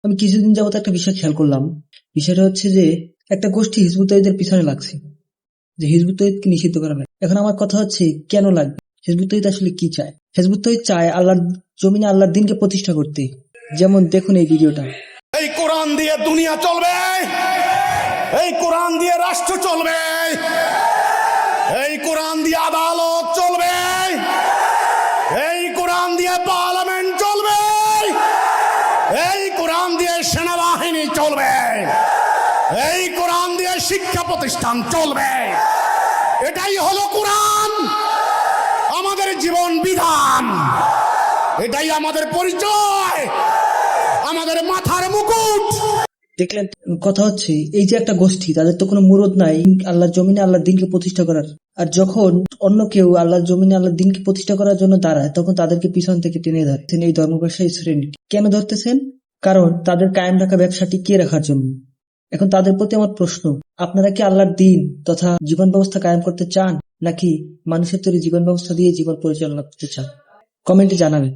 আমি কিছুদিন যাবত একটা বিষয় খেয়াল করলাম। বিষয়টা হচ্ছে যে একটা গোষ্ঠী হিজবুত তওহীদের পিছনে লাগছে, যে হিজবুত তওহীদকে নিষিদ্ধ করা লাগে। এখন আমার কথা হচ্ছে, কেন লাগবে? হিজবুত তওহীদ আসলে কি চায়? হিজবুত তওহীদ চায় আল্লাহর জমিনে আল্লাহর দ্বীনকে প্রতিষ্ঠা করতে। যেমন দেখুন এই ভিডিওটা। এই কোরআন দিয়ে দুনিয়া চলবে, এই কোরআন দিয়ে রাষ্ট্র চলবে, এই কোরআন দিয়ে আদালত চলবে, এই কোরআন দিয়ে পার্লামেন্ট চলবে, এই কোরআন দিয়ে সেনাবাহিনী চলবে, এই কোরআন দিয়ে শিক্ষা প্রতিষ্ঠান চলবে। এটাই হলো কোরআন, আমাদের জীবন বিধান, এটাই আমাদের পরিচয়, আমাদের মাথার মুকুট। দেখলেন, কথা হচ্ছে এই যে একটা গোষ্ঠী, তাদের তো কোনো মুরদ নাই আল্লাহর জমিনে আল্লাহর দ্বীনকে প্রতিষ্ঠা করার। আর যখন অন্য কেউ আল্লাহর জমিনে আল্লাহর দ্বীনকে প্রতিষ্ঠা করার জন্য দাঁড়ায়, তখন তাদেরকে পিছন থেকে টেনে ধরতেছেন এই ধর্মব্যবসায়ী শ্রেণী। কেন ধরতেছেন? কারণ তাদের কায়েম রাখা ব্যবসা টিকিয়ে রাখার জন্য। এখন তাদের প্রতি আমার প্রশ্ন, আপনারা কি আল্লাহর দ্বীন তথা জীবন ব্যবস্থা কায়েম করতে চান, নাকি মানুষের তৈরি জীবন ব্যবস্থা দিয়ে জীবন পরিচালনা করতে চান? কমেন্টে জানাবেন।